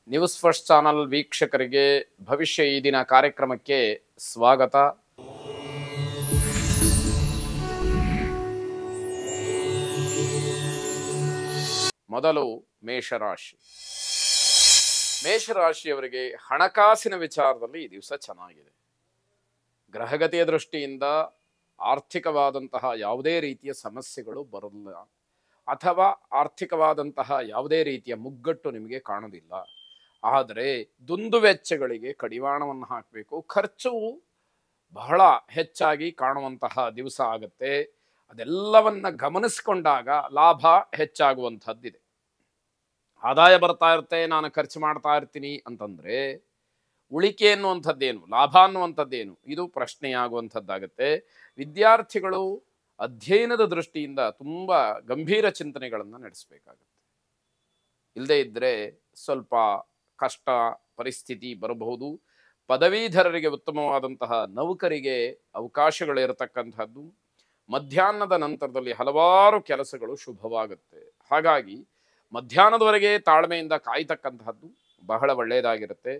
News first channel ವೀಕ್ಷಕರಿಗೆ ಭವಿಷ್ಯ ಈ ದಿನ ಕಾರ್ಯಕ್ರಮಕ್ಕೆ ಸ್ವಾಗತ. ಮೊದಲು ಮೇಷರಾಶಿ. ಮೇಷರಾಶಿಯವರಿಗೆ ಹಣಕಾಸಿನ ವಿಚಾರದಲ್ಲಿ ಈ ದಿವಸ ಚೆನ್ನಾಗಿದೆ. ಗ್ರಹಗತಿಯ ದೃಷ್ಟಿಯಿಂದ ಆರ್ಥಿಕವಾದಂತಹ ಯಾವುದೇ ರೀತಿಯ ಸಮಸ್ಯೆಗಳು ಬರಲ್ಲ, ಅಥವಾ ಆರ್ಥಿಕವಾದಂತಹ ಯಾವುದೇ ರೀತಿಯ ಮುಗ್ಗಟ್ಟು ನಿಮಗೆ ಕಾಣೋದಿಲ್ಲ. ಆದರೆ ದುಂದುವೆಚ್ಚಗಳಿಗೆ ಕಡಿವಾಣವನ್ನು ಹಾಕಬೇಕು. ಖರ್ಚು ಬಹಳ ಹೆಚ್ಚಾಗಿ ಕಾಣುವಂತಹ ದಿವಸ ಆಗುತ್ತೆ. ಅದೆಲ್ಲವನ್ನ ಗಮನಿಸಿಕೊಂಡಾಗ ಲಾಭ ಹೆಚ್ಚಾಗುವಂಥದ್ದಿದೆ. ಆದಾಯ ಬರ್ತಾ ಇರುತ್ತೆ, ನಾನು ಖರ್ಚು ಮಾಡ್ತಾ ಇರ್ತೀನಿ ಅಂತಂದ್ರೆ ಉಳಿಕೆ ಅನ್ನುವಂಥದ್ದೇನು, ಲಾಭ ಅನ್ನುವಂಥದ್ದೇನು, ಇದು ಪ್ರಶ್ನೆಯಾಗುವಂಥದ್ದಾಗತ್ತೆ. ವಿದ್ಯಾರ್ಥಿಗಳು ಅಧ್ಯಯನದ ದೃಷ್ಟಿಯಿಂದ ತುಂಬ ಗಂಭೀರ ಚಿಂತನೆಗಳನ್ನು ನಡೆಸಬೇಕಾಗತ್ತೆ. ಇಲ್ಲದೇ ಇದ್ದರೆ ಸ್ವಲ್ಪ ಕಷ್ಟ ಪರಿಸ್ಥಿತಿ ಬರಬಹುದು. ಪದವೀಧರರಿಗೆ ಉತ್ತಮವಾದಂತಹ ನೌಕರಿಗೆ ಅವಕಾಶಗಳಿರತಕ್ಕಂಥದ್ದು. ಮಧ್ಯಾಹ್ನದ ನಂತರದಲ್ಲಿ ಹಲವಾರು ಕೆಲಸಗಳು ಶುಭವಾಗುತ್ತೆ. ಹಾಗಾಗಿ ಮಧ್ಯಾಹ್ನದವರೆಗೆ ತಾಳ್ಮೆಯಿಂದ ಕಾಯ್ತಕ್ಕಂತಹದ್ದು ಬಹಳ ಒಳ್ಳೆಯದಾಗಿರುತ್ತೆ.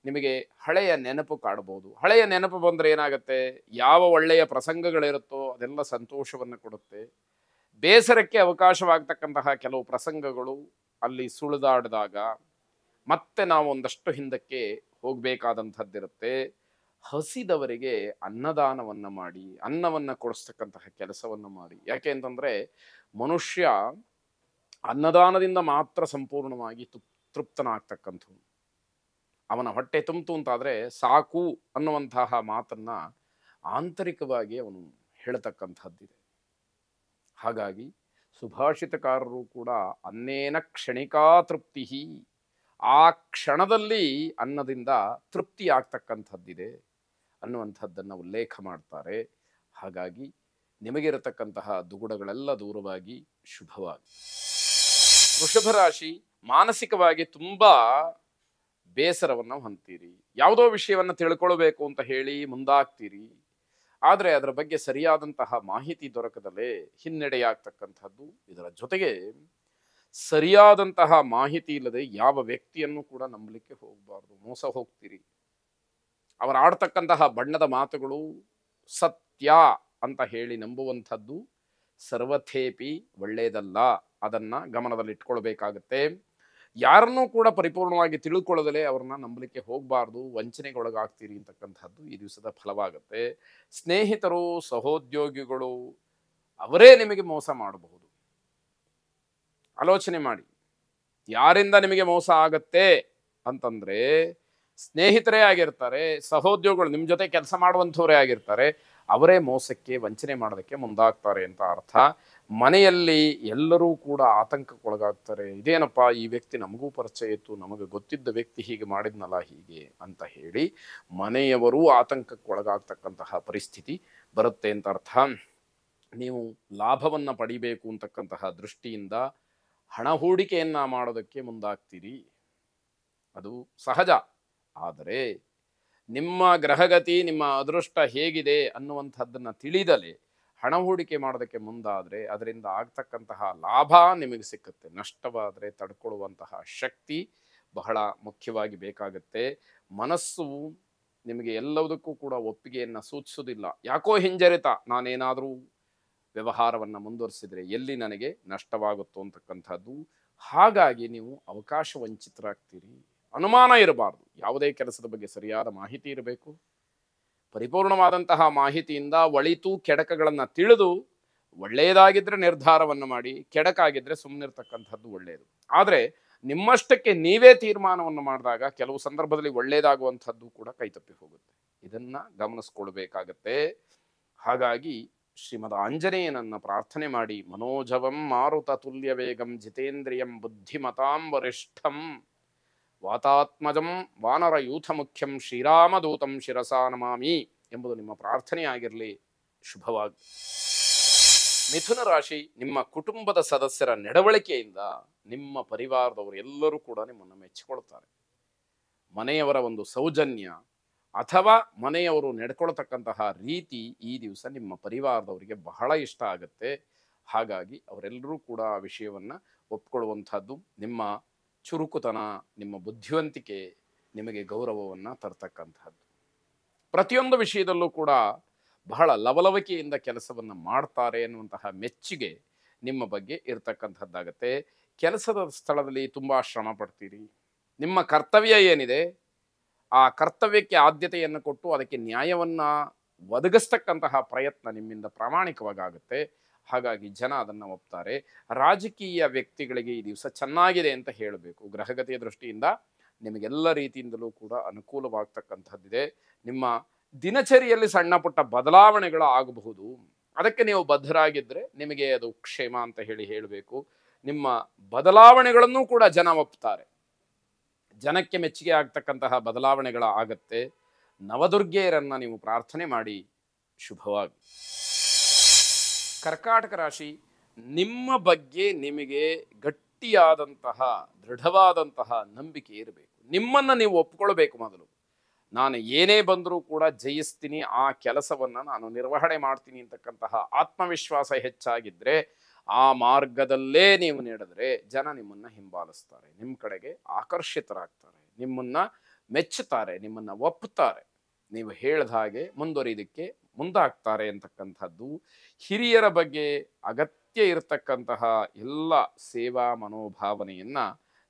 ನಿಮಗೆ ಹಳೆಯ ನೆನಪು ಕಾಡಬಹುದು. ಹಳೆಯ ನೆನಪು ಬಂದರೆ ಏನಾಗುತ್ತೆ, ಯಾವ ಒಳ್ಳೆಯ ಪ್ರಸಂಗಗಳಿರುತ್ತೋ ಅದೆಲ್ಲ ಸಂತೋಷವನ್ನು ಕೊಡುತ್ತೆ. ಬೇಸರಕ್ಕೆ ಅವಕಾಶವಾಗ್ತಕ್ಕಂತಹ ಕೆಲವು ಪ್ರಸಂಗಗಳು ಅಲ್ಲಿ ಸುಳಿದಾಡಿದಾಗ ಮತ್ತೆ ನಾವು ಒಂದಷ್ಟು ಹಿಂದಕ್ಕೆ ಹೋಗಬೇಕಾದಂಥದ್ದಿರುತ್ತೆ. ಹಸಿದವರಿಗೆ ಅನ್ನದಾನವನ್ನು ಮಾಡಿ, ಅನ್ನವನ್ನು ಕೊಡಿಸ್ತಕ್ಕಂತಹ ಕೆಲಸವನ್ನು ಮಾಡಿ. ಯಾಕೆ ಅಂತಂದರೆ ಮನುಷ್ಯ ಅನ್ನದಾನದಿಂದ ಮಾತ್ರ ಸಂಪೂರ್ಣವಾಗಿ ತೃಪ್ತನಾಗ್ತಕ್ಕಂಥವ್ನು. ಅವನ ಹೊಟ್ಟೆ ತುಂಬಿತು ಅಂತಾದರೆ ಸಾಕು ಅನ್ನುವಂತಹ ಮಾತನ್ನು ಆಂತರಿಕವಾಗಿ ಅವನು ಹೇಳ್ತಕ್ಕಂಥದ್ದಿದೆ. ಹಾಗಾಗಿ ಸುಭಾಷಿತಕಾರರು ಕೂಡ ಅನ್ನೇನ ಕ್ಷಣಿಕಾ ತೃಪ್ತಿ, ಆ ಕ್ಷಣದಲ್ಲಿ ಅನ್ನದಿಂದ ತೃಪ್ತಿ ಆಗ್ತಕ್ಕಂಥದ್ದಿದೆ ಅನ್ನುವಂಥದ್ದನ್ನು ಉಲ್ಲೇಖ ಮಾಡ್ತಾರೆ. ಹಾಗಾಗಿ ನಿಮಗಿರತಕ್ಕಂತಹ ದುಗುಡಗಳೆಲ್ಲ ದೂರವಾಗಿ ಶುಭವಾಗಿ. ವೃಷಭ ರಾಶಿ, ಮಾನಸಿಕವಾಗಿ ತುಂಬ ಬೇಸರವನ್ನು ಹೊಂದ್ತೀರಿ. ಯಾವುದೋ ವಿಷಯವನ್ನು ತಿಳ್ಕೊಳ್ಬೇಕು ಅಂತ ಹೇಳಿ ಮುಂದಾಗ್ತೀರಿ, ಆದರೆ ಅದರ ಬಗ್ಗೆ ಸರಿಯಾದಂತಹ ಮಾಹಿತಿ ದೊರಕದಲ್ಲೇ ಹಿನ್ನಡೆಯಾಗ್ತಕ್ಕಂಥದ್ದು. ಇದರ ಜೊತೆಗೆ ಸರಿಯಾದಂತಹ ಮಾಹಿತಿ ಇಲ್ಲದೆ ಯಾವ ವ್ಯಕ್ತಿಯನ್ನು ಕೂಡ ನಂಬಲಿಕ್ಕೆ ಹೋಗಬಾರ್ದು, ಮೋಸ ಹೋಗ್ತೀರಿ. ಅವರು ಆಡ್ತಕ್ಕಂತಹ ಬಣ್ಣದ ಮಾತುಗಳು ಸತ್ಯ ಅಂತ ಹೇಳಿ ನಂಬುವಂಥದ್ದು ಸರ್ವಥೇಪಿ ಒಳ್ಳೆಯದಲ್ಲ. ಅದನ್ನ ಗಮನದಲ್ಲಿಟ್ಕೊಳ್ಬೇಕಾಗತ್ತೆ. ಯಾರನ್ನೂ ಕೂಡ ಪರಿಪೂರ್ಣವಾಗಿ ತಿಳ್ಕೊಳ್ಳೋದಲ್ಲೇ ಅವ್ರನ್ನ ನಂಬಲಿಕ್ಕೆ ಹೋಗಬಾರ್ದು, ವಂಚನೆಗೊಳಗಾಗ್ತೀರಿ ಅಂತಕ್ಕಂಥದ್ದು ಈ ದಿವಸದ ಫಲವಾಗುತ್ತೆ. ಸ್ನೇಹಿತರು, ಸಹೋದ್ಯೋಗಿಗಳು ಅವರೇ ನಿಮಗೆ ಮೋಸ ಮಾಡಬಹುದು. ಆಲೋಚನೆ ಮಾಡಿ, ಯಾರಿಂದ ನಿಮಗೆ ಮೋಸ ಆಗತ್ತೆ ಅಂತಂದ್ರೆ ಸ್ನೇಹಿತರೇ ಆಗಿರ್ತಾರೆ, ಸಹೋದ್ಯೋಗಿಗಳು ನಿಮ್ಮ ಜೊತೆ ಕೆಲಸ ಮಾಡುವಂಥವರೇ ಆಗಿರ್ತಾರೆ, ಅವರೇ ಮೋಸಕ್ಕೆ ವಂಚನೆ ಮಾಡೋದಕ್ಕೆ ಮುಂದಾಗ್ತಾರೆ ಅಂತ ಅರ್ಥ. ಮನೆಯಲ್ಲಿ ಎಲ್ಲರೂ ಕೂಡ ಆತಂಕಕ್ಕೊಳಗಾಗ್ತಾರೆ. ಇದೇನಪ್ಪ, ಈ ವ್ಯಕ್ತಿ ನಮಗೂ ಪರಿಚಯ ಇತ್ತು, ನಮಗೆ ಗೊತ್ತಿದ್ದ ವ್ಯಕ್ತಿ ಹೀಗೆ ಮಾಡಿದ್ನಲ್ಲ ಹೀಗೆ ಅಂತ ಹೇಳಿ ಮನೆಯವರೂ ಆತಂಕಕ್ಕೊಳಗಾಗ್ತಕ್ಕಂತಹ ಪರಿಸ್ಥಿತಿ ಬರುತ್ತೆ ಅಂತ ಅರ್ಥ. ನೀವು ಲಾಭವನ್ನು ಪಡಿಬೇಕು ಅಂತಕ್ಕಂತಹ ದೃಷ್ಟಿಯಿಂದ ಹಣ ಹೂಡಿಕೆಯನ್ನ ಮಾಡೋದಕ್ಕೆ ಮುಂದಾಗ್ತೀರಿ, ಅದು ಸಹಜ. ಆದರೆ ನಿಮ್ಮ ಗ್ರಹಗತಿ, ನಿಮ್ಮ ಅದೃಷ್ಟ ಹೇಗಿದೆ ಅನ್ನುವಂಥದ್ದನ್ನು ತಿಳಿದಲೇ ಹಣ ಹೂಡಿಕೆ ಮಾಡೋದಕ್ಕೆ ಮುಂದಾದರೆ ಅದರಿಂದ ಆಗ್ತಕ್ಕಂತಹ ಲಾಭ ನಿಮಗೆ ಸಿಕ್ಕುತ್ತೆ. ನಷ್ಟವಾದರೆ ತಡ್ಕೊಳ್ಳುವಂತಹ ಶಕ್ತಿ ಬಹಳ ಮುಖ್ಯವಾಗಿ ಬೇಕಾಗುತ್ತೆ. ಮನಸ್ಸು ನಿಮಗೆ ಎಲ್ಲದಕ್ಕೂ ಕೂಡ ಒಪ್ಪಿಗೆಯನ್ನು ಸೂಚಿಸೋದಿಲ್ಲ. ಯಾಕೋ ಹಿಂಜರಿತ, ನಾನೇನಾದರೂ ವ್ಯವಹಾರವನ್ನು ಮುಂದುವರಿಸಿದರೆ ಎಲ್ಲಿ ನನಗೆ ನಷ್ಟವಾಗುತ್ತೋ ಅಂತಕ್ಕಂಥದ್ದು. ಹಾಗಾಗಿ ನೀವು ಅವಕಾಶ ವಂಚಿತರಾಗ್ತೀರಿ. ಅನುಮಾನ ಇರಬಾರ್ದು. ಯಾವುದೇ ಕೆಲಸದ ಬಗ್ಗೆ ಸರಿಯಾದ ಮಾಹಿತಿ ಇರಬೇಕು. ಪರಿಪೂರ್ಣವಾದಂತಹ ಮಾಹಿತಿಯಿಂದ ಒಳಿತು ಕೆಡಕಗಳನ್ನು ತಿಳಿದು ಒಳ್ಳೆಯದಾಗಿದ್ದರೆ ನಿರ್ಧಾರವನ್ನು ಮಾಡಿ, ಕೆಡಕಾಗಿದ್ದರೆ ಸುಮ್ಮನಿರ್ತಕ್ಕಂಥದ್ದು ಒಳ್ಳೆಯದು. ಆದರೆ ನಿಮ್ಮಷ್ಟಕ್ಕೆ ನೀವೇ ತೀರ್ಮಾನವನ್ನು ಮಾಡಿದಾಗ ಕೆಲವು ಸಂದರ್ಭದಲ್ಲಿ ಒಳ್ಳೆಯದಾಗುವಂಥದ್ದು ಕೂಡ ಕೈತಪ್ಪಿ ಹೋಗುತ್ತೆ. ಇದನ್ನ ಗಮನಿಸ್ಕೊಳ್ಬೇಕಾಗತ್ತೆ. ಹಾಗಾಗಿ ಶ್ರೀಮದ್ ಆಂಜನೇಯನನ್ನ ಪ್ರಾರ್ಥನೆ ಮಾಡಿ, ಮನೋಜವಂ ಮಾರುತ ತುಲ್ಯ ವೇಗಂ ಜಿತೇಂದ್ರಿಯಂ ಬುದ್ಧಿಮತಾಂ ವರಿಷ್ಠಂ ವಾತಾತ್ಮಜಂ ವಾನರ ಯೂಥ ಮುಖ್ಯಂ ಶ್ರೀರಾಮದೂತಂ ಶಿರಸಾ ನಮಾಮಿ ಎಂಬುದು ನಿಮ್ಮ ಪ್ರಾರ್ಥನೆಯಾಗಿರಲಿ. ಶುಭವಾಗಿ. ಮಿಥುನ ರಾಶಿ, ನಿಮ್ಮ ಕುಟುಂಬದ ಸದಸ್ಯರ ನಡವಳಿಕೆಯಿಂದ ನಿಮ್ಮ ಪರಿವಾರದವರು ಎಲ್ಲರೂ ಕೂಡ ನಿಮ್ಮನ್ನು ಮೆಚ್ಚಿಕೊಳ್ತಾರೆ. ಮನೆಯವರ ಒಂದು ಸೌಜನ್ಯ ಅಥವಾ ಮನೆಯವರು ನಡ್ಕೊಳ್ತಕ್ಕಂತಹ ರೀತಿ ಈ ದಿವಸ ನಿಮ್ಮ ಪರಿವಾರದವರಿಗೆ ಬಹಳ ಇಷ್ಟ ಆಗುತ್ತೆ. ಹಾಗಾಗಿ ಅವರೆಲ್ಲರೂ ಕೂಡ ಆ ವಿಷಯವನ್ನು ಒಪ್ಕೊಳ್ಳುವಂಥದ್ದು. ನಿಮ್ಮ ಚುರುಕುತನ, ನಿಮ್ಮ ಬುದ್ಧಿವಂತಿಕೆ ನಿಮಗೆ ಗೌರವವನ್ನು ತರ್ತಕ್ಕಂಥದ್ದು. ಪ್ರತಿಯೊಂದು ವಿಷಯದಲ್ಲೂ ಕೂಡ ಬಹಳ ಲವಲವಿಕೆಯಿಂದ ಕೆಲಸವನ್ನು ಮಾಡ್ತಾರೆ ಅನ್ನುವಂತಹ ಮೆಚ್ಚುಗೆ ನಿಮ್ಮ ಬಗ್ಗೆ ಇರತಕ್ಕಂಥದ್ದಾಗತ್ತೆ. ಕೆಲಸದ ಸ್ಥಳದಲ್ಲಿ ತುಂಬ ಶ್ರಮ ಪಡ್ತೀರಿ. ನಿಮ್ಮ ಕರ್ತವ್ಯ ಏನಿದೆ ಆ ಕರ್ತವ್ಯಕ್ಕೆ ಆದ್ಯತೆಯನ್ನು ಕೊಟ್ಟು ಅದಕ್ಕೆ ನ್ಯಾಯವನ್ನು ಒದಗಿಸ್ತಕ್ಕಂತಹ ಪ್ರಯತ್ನ ನಿಮ್ಮಿಂದ ಪ್ರಾಮಾಣಿಕವಾಗಿ ಆಗುತ್ತೆ. ಹಾಗಾಗಿ ಜನ ಅದನ್ನು ಒಪ್ತಾರೆ. ರಾಜಕೀಯ ವ್ಯಕ್ತಿಗಳಿಗೆ ಈ ದಿವಸ ಚೆನ್ನಾಗಿದೆ ಅಂತ ಹೇಳಬೇಕು. ಗ್ರಹಗತಿಯ ದೃಷ್ಟಿಯಿಂದ ನಿಮಗೆಲ್ಲ ರೀತಿಯಿಂದಲೂ ಕೂಡ ಅನುಕೂಲವಾಗ್ತಕ್ಕಂಥದ್ದಿದೆ. ನಿಮ್ಮ ದಿನಚರಿಯಲ್ಲಿ ಸಣ್ಣ ಪುಟ್ಟ ಬದಲಾವಣೆಗಳು ಆಗಬಹುದು. ಅದಕ್ಕೆ ನೀವು ಬದ್ಧರಾಗಿದ್ದರೆ ನಿಮಗೆ ಅದು ಕ್ಷೇಮ ಅಂತ ಹೇಳಬೇಕು. ನಿಮ್ಮ ಬದಲಾವಣೆಗಳನ್ನು ಕೂಡ ಜನ ಒಪ್ತಾರೆ. ಜನಕ್ಕೆ ಮೆಚ್ಚುಗೆ ಆಗ್ತಕ್ಕಂತಹ ಬದಲಾವಣೆಗಳ ಆಗತ್ತೆ. ನವದುರ್ಗೆಯರನ್ನ ನೀವು ಪ್ರಾರ್ಥನೆ ಮಾಡಿ. ಶುಭವಾಗಿ. ಕರ್ಕಾಟಕ ರಾಶಿ, ನಿಮ್ಮ ಬಗ್ಗೆ ನಿಮಗೆ ಗಟ್ಟಿಯಾದಂತಹ ದೃಢವಾದಂತಹ ನಂಬಿಕೆ ಇರಬೇಕು. ನಿಮ್ಮನ್ನು ನೀವು ಒಪ್ಕೊಳ್ಬೇಕು. ಮೊದಲು ನಾನು ಏನೇ ಬಂದರೂ ಕೂಡ ಜಯಿಸ್ತೀನಿ, ಆ ಕೆಲಸವನ್ನು ನಾನು ನಿರ್ವಹಣೆ ಮಾಡ್ತೀನಿ ಅಂತಕ್ಕಂತಹ ಆತ್ಮವಿಶ್ವಾಸ ಹೆಚ್ಚಾಗಿದ್ದರೆ ಆ ಮಾರ್ಗದಲ್ಲೇ ನೀವು ನಡೆದರೆ ಜನ ನಿಮ್ಮನ್ನು ಹಿಂಬಾಲಿಸ್ತಾರೆ, ನಿಮ್ಮ ಕಡೆಗೆ ಆಕರ್ಷಿತರಾಗ್ತಾರೆ, ನಿಮ್ಮನ್ನು ಮೆಚ್ಚುತ್ತಾರೆ, ನಿಮ್ಮನ್ನು ಒಪ್ಪುತ್ತಾರೆ. ನೀವು ಹೇಳಿದ ಹಾಗೆ ಮುಂದುವರಿಯೋದಕ್ಕೆ ಮುಂದಾಗ್ತಾರೆ ಅಂತಕ್ಕಂಥದ್ದು. ಹಿರಿಯರ ಬಗ್ಗೆ ಅಗತ್ಯ ಇರತಕ್ಕಂತಹ ಎಲ್ಲ ಸೇವಾ ಮನೋಭಾವನೆಯನ್ನು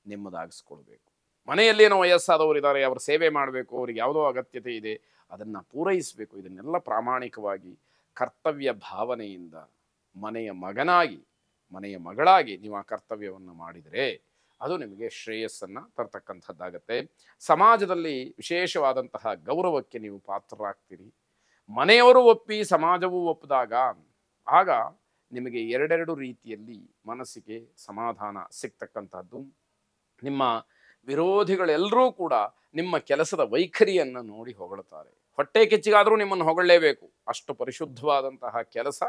ನಿಮ್ಮದಾಗಿಸ್ಕೊಳ್ಬೇಕು. ಮನೆಯಲ್ಲಿ ಏನೋ ವಯಸ್ಸಾದವರಿದ್ದಾರೆ, ಅವರು ಸೇವೆ ಮಾಡಬೇಕು, ಅವ್ರಿಗೆ ಯಾವುದೋ ಅಗತ್ಯತೆ ಇದೆ, ಅದನ್ನು ಪೂರೈಸಬೇಕು. ಇದನ್ನೆಲ್ಲ ಪ್ರಾಮಾಣಿಕವಾಗಿ ಕರ್ತವ್ಯ ಭಾವನೆಯಿಂದ ಮನೆಯ ಮಗನಾಗಿ ಮನೆಯ ಮಗಳಾಗಿ ನೀವು ಆ ಕರ್ತವ್ಯವನ್ನು ಮಾಡಿದರೆ ಅದು ನಿಮಗೆ ಶ್ರೇಯಸ್ಸನ್ನು ತರ್ತಕ್ಕಂಥದ್ದಾಗತ್ತೆ. ಸಮಾಜದಲ್ಲಿ ವಿಶೇಷವಾದಂತಹ ಗೌರವಕ್ಕೆ ನೀವು ಪಾತ್ರರಾಗ್ತೀರಿ. ಮನೆಯವರು ಒಪ್ಪಿ ಸಮಾಜವೂ ಒಪ್ಪಿದಾಗ ಆಗ ನಿಮಗೆ ಎರಡೆರಡು ರೀತಿಯಲ್ಲಿ ಮನಸ್ಸಿಗೆ ಸಮಾಧಾನ ಸಿಗ್ತಕ್ಕಂಥದ್ದು. ನಿಮ್ಮ ವಿರೋಧಿಗಳೆಲ್ಲರೂ ಕೂಡ ನಿಮ್ಮ ಕೆಲಸದ ವೈಖರಿಯನ್ನು ನೋಡಿ ಹೊಗಳುತ್ತಾರೆ. ಹೊಟ್ಟೆ ಕಿಚ್ಚಿಗಾದರೂ ನಿಮ್ಮನ್ನು ಹೊಗಳಲೇಬೇಕು. ಅಷ್ಟು ಪರಿಶುದ್ಧವಾದಂತಹ ಕೆಲಸ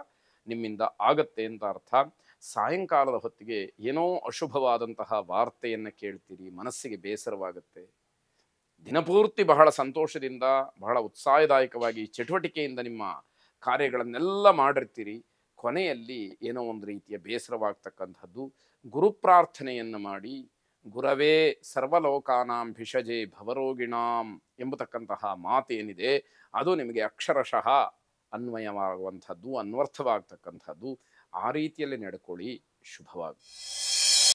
ನಿಮ್ಮಿಂದ ಆಗತ್ತೆ ಅಂತ ಅರ್ಥ. ಸಾಯಂಕಾಲದ ಹೊತ್ತಿಗೆ ಏನೋ ಅಶುಭವಾದಂತಹ ವಾರ್ತೆಯನ್ನು ಕೇಳ್ತೀರಿ, ಮನಸ್ಸಿಗೆ ಬೇಸರವಾಗುತ್ತೆ. ದಿನಪೂರ್ತಿ ಬಹಳ ಸಂತೋಷದಿಂದ ಬಹಳ ಉತ್ಸಾಹದಾಯಕವಾಗಿ ಚಟುವಟಿಕೆಯಿಂದ ನಿಮ್ಮ ಕಾರ್ಯಗಳನ್ನೆಲ್ಲ ಮಾಡಿರ್ತೀರಿ. ಕೊನೆಯಲ್ಲಿ ಏನೋ ಒಂದು ರೀತಿಯ ಬೇಸರವಾಗ್ತಕ್ಕಂಥದ್ದು. ಗುರುಪ್ರಾರ್ಥನೆಯನ್ನು ಮಾಡಿ, ಗುರವೇ ಸರ್ವಲೋಕಾನಾಂ ಭಿಷಜೆ ಭವರೋಗಿಣಾಂ ಎಂಬತಕ್ಕಂತಹ ಮಾತೇನಿದೆ ಅದು ನಿಮಗೆ ಅಕ್ಷರಶಃ ಅನ್ವಯವಾಗುವಂಥದ್ದು, ಅನ್ವರ್ಥವಾಗ್ತಕ್ಕಂಥದ್ದು. ಆ ರೀತಿಯಲ್ಲಿ ನಡ್ಕೊಳ್ಳಿ. ಶುಭವಾಗಿ.